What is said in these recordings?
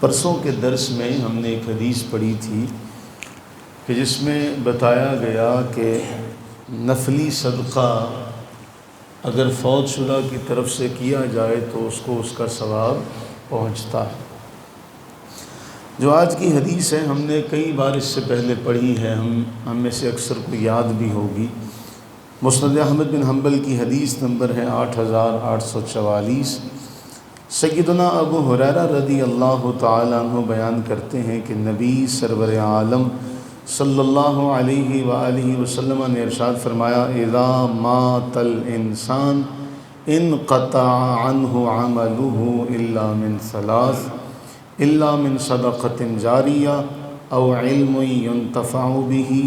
پرسوں کے درس میں ہم نے ایک حدیث پڑھی تھی کہ جس میں بتایا گیا کہ نفلی صدقہ اگر فوت شدہ کی طرف سے کیا جائے تو اس کو اس کا ثواب پہنچتا ہے۔ جو آج کی حدیث ہے ہم نے کئی بار اس سے پہلے پڑھی ہے، ہم میں سے اکثر کو یاد بھی ہوگی۔ مسند احمد بن حنبل کی حدیث نمبر ہے 8844۔ سیدنا ابو ہریرہ رضی اللہ تعالیٰ عنہ بیان کرتے ہیں کہ نبی سرور عالم صلی اللہ علیہ وآلہ وسلم نے ارشاد فرمایا: اذا مات الانسان انقطع عنہ عملہ الا من ثلاث، الا من صدقۃ جاریہ او علم ينتفع به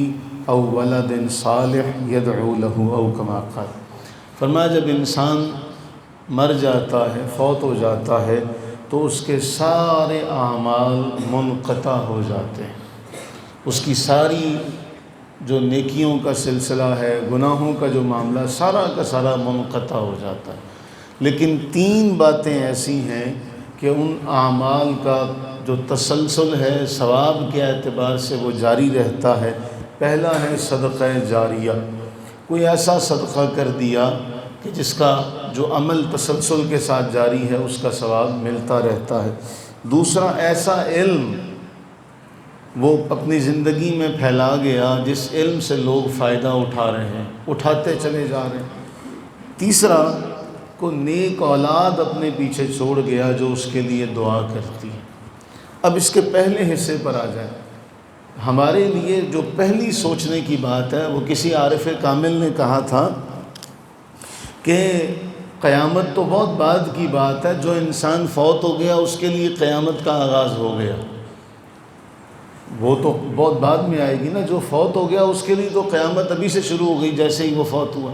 او ولد صالح يدعو له او کما قال۔ فرمایا جب انسان مر جاتا ہے، فوت ہو جاتا ہے، تو اس کے سارے اعمال منقطع ہو جاتے ہیں، اس کی ساری جو نیکیوں کا سلسلہ ہے، گناہوں کا جو معاملہ سارا کا سارا منقطع ہو جاتا ہے۔ لیکن تین باتیں ایسی ہیں کہ ان اعمال کا جو تسلسل ہے ثواب کے اعتبار سے وہ جاری رہتا ہے۔ پہلا ہے صدقہ جاریہ، کوئی ایسا صدقہ کر دیا کہ جس کا جو عمل تسلسل کے ساتھ جاری ہے اس کا ثواب ملتا رہتا ہے۔ دوسرا ایسا علم وہ اپنی زندگی میں پھیلا گیا جس علم سے لوگ فائدہ اٹھا رہے ہیں، اٹھاتے چلے جا رہے ہیں۔ تیسرا کوئی نیک اولاد اپنے پیچھے چھوڑ گیا جو اس کے لیے دعا کرتی ہے۔ اب اس کے پہلے حصے پر آ جائیں۔ ہمارے لیے جو پہلی سوچنے کی بات ہے وہ کسی عارف کامل نے کہا تھا کہ قیامت تو بہت بعد کی بات ہے، جو انسان فوت ہو گیا اس کے لیے قیامت کا آغاز ہو گیا، وہ تو بہت بعد میں آئے گی نا۔ جو فوت ہو گیا اس کے لیے تو قیامت ابھی سے شروع ہو گئی جیسے ہی وہ فوت ہوا۔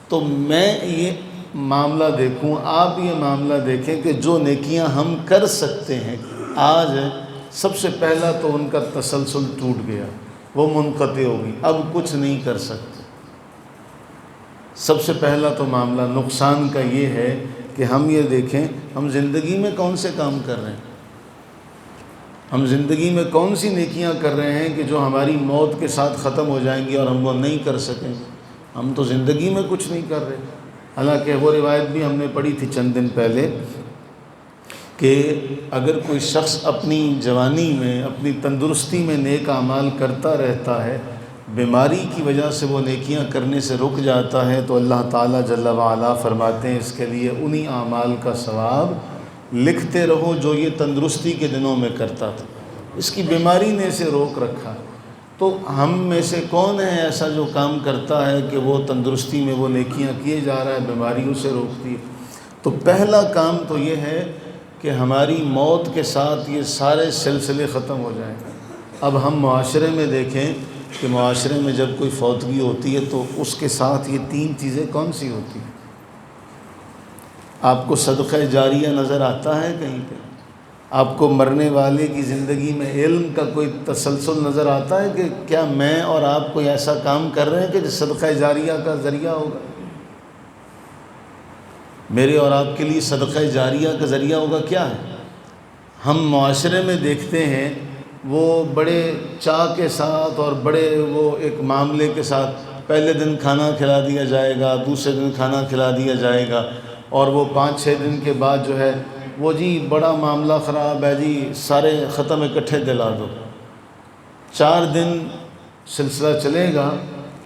تو میں یہ معاملہ دیکھوں، آپ یہ معاملہ دیکھیں کہ جو نیکیاں ہم کر سکتے ہیں آج، سب سے پہلا تو ان کا تسلسل ٹوٹ گیا، وہ منقطع ہوگی، اب کچھ نہیں کر سکتے۔ سب سے پہلا تو معاملہ نقصان کا یہ ہے کہ ہم یہ دیکھیں ہم زندگی میں کون سے کام کر رہے ہیں، ہم زندگی میں کون سی نیکیاں کر رہے ہیں کہ جو ہماری موت کے ساتھ ختم ہو جائیں گی اور ہم وہ نہیں کر سکیں گے۔ ہم تو زندگی میں کچھ نہیں کر رہے۔ حالانکہ وہ روایت بھی ہم نے پڑھی تھی چند دن پہلے کہ اگر کوئی شخص اپنی جوانی میں، اپنی تندرستی میں نیک اعمال کرتا رہتا ہے، بیماری کی وجہ سے وہ نیکیاں کرنے سے رک جاتا ہے، تو اللہ تعالیٰ جل وعلا فرماتے ہیں اس کے لیے انہی اعمال کا ثواب لکھتے رہو جو یہ تندرستی کے دنوں میں کرتا تھا۔ اس کی بیماری نے اسے روک رکھا۔ تو ہم میں سے کون ہے ایسا جو کام کرتا ہے کہ وہ تندرستی میں وہ نیکیاں کیے جا رہا ہے، بیماریوں سے روکتی ہے؟ تو پہلا کام تو یہ ہے کہ ہماری موت کے ساتھ یہ سارے سلسلے ختم ہو جائیں۔ اب ہم معاشرے میں دیکھیں کہ معاشرے میں جب کوئی فوتگی ہوتی ہے تو اس کے ساتھ یہ تین چیزیں کون سی ہوتی ہیں؟ آپ کو صدقہ جاریہ نظر آتا ہے کہیں پہ؟ آپ کو مرنے والے کی زندگی میں علم کا کوئی تسلسل نظر آتا ہے کہ کیا میں اور آپ کوئی ایسا کام کر رہے ہیں کہ جو صدقہ جاریہ کا ذریعہ ہوگا؟ میرے اور آپ کے لیے صدقہ جاریہ کا ذریعہ ہوگا کیا ہے؟ ہم معاشرے میں دیکھتے ہیں وہ بڑے چاہ کے ساتھ اور بڑے وہ ایک معاملے کے ساتھ پہلے دن کھانا کھلا دیا جائے گا، دوسرے دن کھانا کھلا دیا جائے گا، اور وہ 5-6 دن کے بعد جو ہے وہ جی بڑا معاملہ خراب ہے جی، سارے ختم اکٹھے دلا دو۔ 4 دن سلسلہ چلے گا،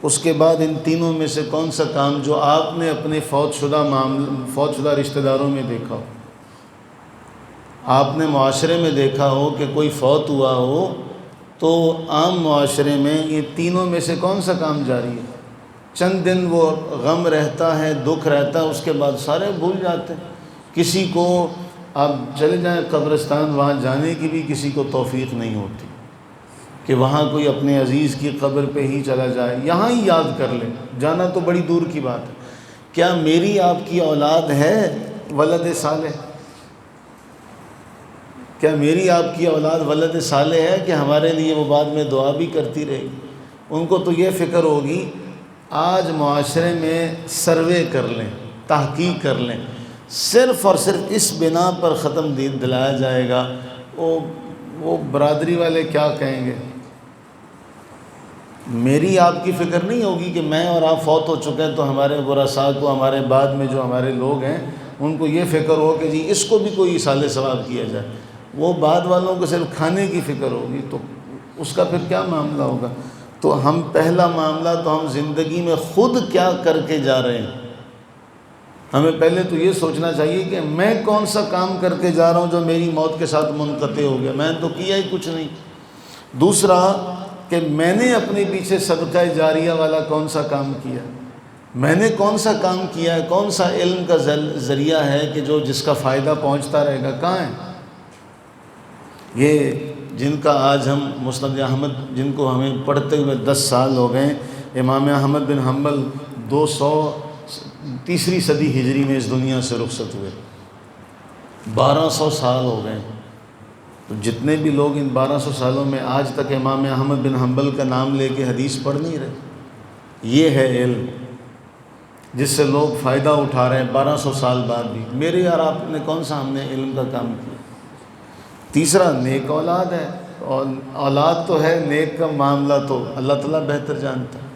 اس کے بعد ان تینوں میں سے کون سا کام جو آپ نے اپنے فوت شدہ رشتہ داروں میں دیکھا ہو، آپ نے معاشرے میں دیکھا ہو کہ کوئی فوت ہوا ہو، تو عام معاشرے میں یہ تینوں میں سے کون سا کام جاری ہے؟ چند دن وہ غم رہتا ہے، دکھ رہتا ہے، اس کے بعد سارے بھول جاتے ہیں۔ کسی کو آپ چلے جائیں قبرستان، وہاں جانے کی بھی کسی کو توفیق نہیں ہوتی کہ وہاں کوئی اپنے عزیز کی قبر پہ ہی چلا جائے، یہاں ہی یاد کر لے، جانا تو بڑی دور کی بات ہے۔ کیا میری آپ کی اولاد ہے ولد صالح؟ کیا میری آپ کی اولاد ولد صالح ہے کہ ہمارے لیے وہ بعد میں دعا بھی کرتی رہے گی؟ ان کو تو یہ فکر ہوگی آج معاشرے میں سروے کر لیں، تحقیق کر لیں، صرف اور صرف اس بنا پر ختم دلایا جائے گا، وہ برادری والے کیا کہیں گے؟ میری آپ کی فکر نہیں ہوگی کہ میں اور آپ فوت ہو چکے ہیں تو ہمارے ورثاء کو، ہمارے بعد میں جو ہمارے لوگ ہیں ان کو یہ فکر ہو کہ جی اس کو بھی کوئی ایصال ثواب کیا جائے. وہ بعد والوں کو صرف کھانے کی فکر ہوگی، تو اس کا پھر کیا معاملہ ہوگا؟ تو ہم پہلا معاملہ تو ہم زندگی میں خود کیا کر کے جا رہے ہیں. ہمیں پہلے تو یہ سوچنا چاہیے کہ میں کون سا کام کر کے جا رہا ہوں جو میری موت کے ساتھ منقطع ہو گیا. میں نے تو کیا ہی کچھ نہیں. دوسرا کہ میں نے اپنے پیچھے صدقہ جاریہ والا کون سا کام کیا، میں نے کون سا کام کیا ہے، کون سا علم کا ذریعہ ہے کہ جس کا فائدہ پہنچتا رہے گا. کہاں ہے یہ جن کا آج ہم مسند احمد، جن کو ہمیں پڑھتے ہوئے 10 سال ہو گئے. امام احمد بن حنبل 230 صدی ہجری میں اس دنیا سے رخصت ہوئے. 1200 سال ہو گئے. تو جتنے بھی لوگ ان 1200 سالوں میں آج تک امام احمد بن حنبل کا نام لے کے حدیث پڑھ نہیں رہے. یہ ہے علم جس سے لوگ فائدہ اٹھا رہے ہیں 1200 سال بعد بھی. میرے اور آپ نے کون سا ہم نے علم کا کام کیا؟ تیسرا نیک اولاد ہے. اور اولاد تو ہے، نیک کا معاملہ تو اللہ تعالیٰ بہتر جانتا ہے.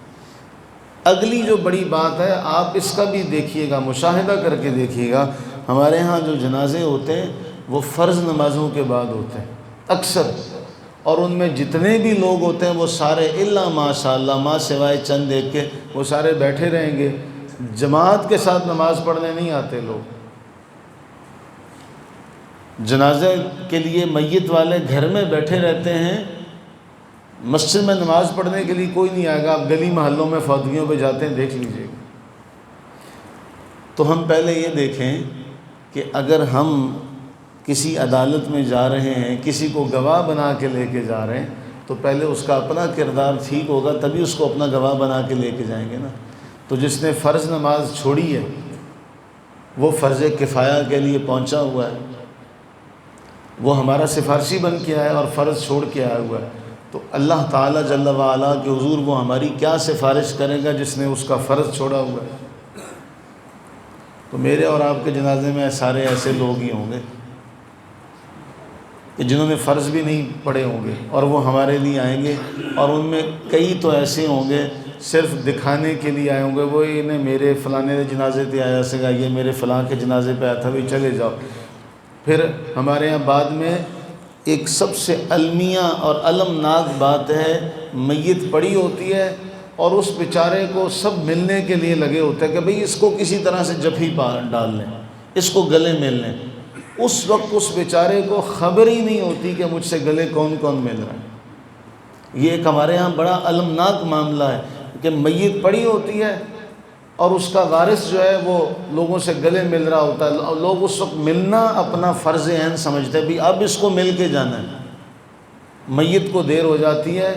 اگلی جو بڑی بات ہے، آپ اس کا بھی دیکھیے گا، مشاہدہ کر کے دیکھیے گا. ہمارے ہاں جو جنازے ہوتے ہیں وہ فرض نمازوں کے بعد ہوتے ہیں اکثر، اور ان میں جتنے بھی لوگ ہوتے ہیں وہ سارے الا ماشاء اللہ، ماں سوائے چند ایک کے، وہ سارے بیٹھے رہیں گے. جماعت کے ساتھ نماز پڑھنے نہیں آتے لوگ. جنازے کے لیے میت والے گھر میں بیٹھے رہتے ہیں، مسجد میں نماز پڑھنے کے لیے کوئی نہیں آئے گا. آپ گلی محلوں میں فوتگیوں پہ جاتے ہیں، دیکھ لیجئے گا. تو ہم پہلے یہ دیکھیں کہ اگر ہم کسی عدالت میں جا رہے ہیں، کسی کو گواہ بنا کے لے کے جا رہے ہیں، تو پہلے اس کا اپنا کردار ٹھیک ہوگا، تبھی اس کو اپنا گواہ بنا کے لے کے جائیں گے نا. تو جس نے فرض نماز چھوڑی ہے وہ فرض کفایہ کے لیے پہنچا ہوا ہے، وہ ہمارا سفارشی بن کے آیا اور فرض چھوڑ کے آیا ہوا ہے. تو اللہ تعالیٰ جل وعلا کے حضور وہ ہماری کیا سفارش کرے گا جس نے اس کا فرض چھوڑا ہوا ہے؟ تو میرے اور آپ کے جنازے میں سارے ایسے لوگ ہی ہوں گے کہ جنہوں نے فرض بھی نہیں پڑھے ہوں گے، اور وہ ہمارے لیے آئیں گے. اور ان میں کئی تو ایسے ہوں گے صرف دکھانے کے لیے آئے ہوں گے. وہ انہیں میرے فلانے جنازے پہ آیا سگا، یہ میرے فلاں کے جنازے پہ آیا تھا، بھی چلے جاؤ. پھر ہمارے ہاں بعد میں ایک سب سے المیہ اور المناک بات ہے، میت پڑی ہوتی ہے اور اس بیچارے کو سب ملنے کے لیے لگے ہوتے ہیں کہ بھئی اس کو کسی طرح سے جپھی ڈال لیں، اس کو گلے مل لیں. اس وقت اس بیچارے کو خبر ہی نہیں ہوتی کہ مجھ سے گلے کون کون مل رہا ہے. یہ ایک ہمارے ہاں بڑا المناک معاملہ ہے کہ میت پڑی ہوتی ہے اور اس کا وارث جو ہے وہ لوگوں سے گلے مل رہا ہوتا ہے، اور لوگ اس وقت ملنا اپنا فرض عین سمجھتے ہیں، بھی اب اس کو مل کے جانا ہے. میت کو دیر ہو جاتی ہے،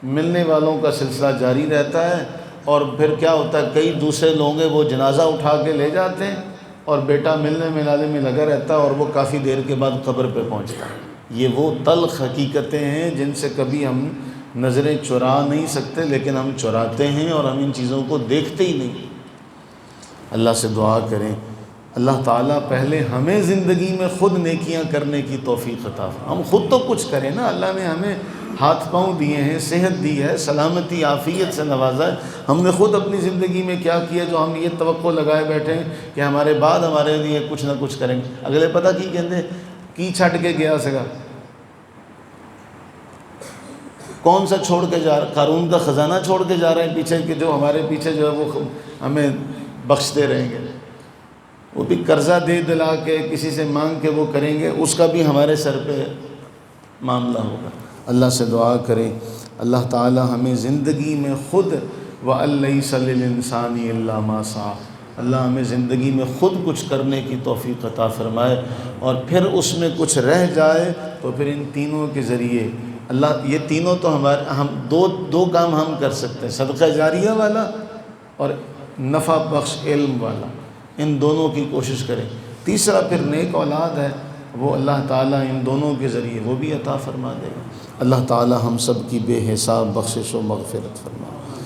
ملنے والوں کا سلسلہ جاری رہتا ہے، اور پھر کیا ہوتا ہے کئی دوسرے لوگ ہیں وہ جنازہ اٹھا کے لے جاتے ہیں اور بیٹا ملنے ملانے میں لگا رہتا ہے، اور وہ کافی دیر کے بعد قبر پہ پہنچتا ہے. یہ وہ تلخ حقیقتیں ہیں جن سے کبھی ہم نظریں چرا نہیں سکتے، لیکن ہم چراتے ہیں اور ہم ان چیزوں کو دیکھتے ہی نہیں. اللہ سے دعا کریں اللہ تعالیٰ پہلے ہمیں زندگی میں خود نیکیاں کرنے کی توفیق عطا فرمائے. ہم خود تو کچھ کریں نا، اللہ نے ہمیں ہاتھ پاؤں دیے ہیں، صحت دی ہے، سلامتی عافیت سے نوازا ہے. ہم نے خود اپنی زندگی میں کیا کیا جو ہم یہ توقع لگائے بیٹھے ہیں کہ ہمارے بعد ہمارے لیے کچھ نہ کچھ کریں گے. اگلے پتہ کی کہندے کی چھٹ کے گیا سگا، کون سا چھوڑ کے جا رہا، قارون کا خزانہ چھوڑ کے جا رہے ہیں پیچھے، کہ جو ہمارے پیچھے جو ہے وہ ہمیں بخشتے رہیں گے. وہ بھی قرضہ دے دلا کے کسی سے مانگ کے وہ کریں گے، اس کا بھی ہمارے سر پہ معاملہ ہوگا. اللہ سے دعا کریں اللہ تعالی ہمیں زندگی میں خود وَأَن لَيْسَ لِلْإِنسَانِ إِلَّا مَا سَعَىٰ، اللہ ہمیں زندگی میں خود کچھ کرنے کی توفیق عطا فرمائے. اور پھر اس میں کچھ رہ جائے تو پھر ان تینوں کے ذریعے اللہ، یہ تینوں تو ہم دو کام ہم کر سکتے ہیں، صدقہ جاریہ والا اور نفع بخش علم والا. ان دونوں کی کوشش کریں. تیسرا پھر نیک اولاد ہے، وہ اللہ تعالیٰ ان دونوں کے ذریعے وہ بھی عطا فرما دے گا. اللہ تعالیٰ ہم سب کی بے حساب بخشش و مغفرت فرمائے.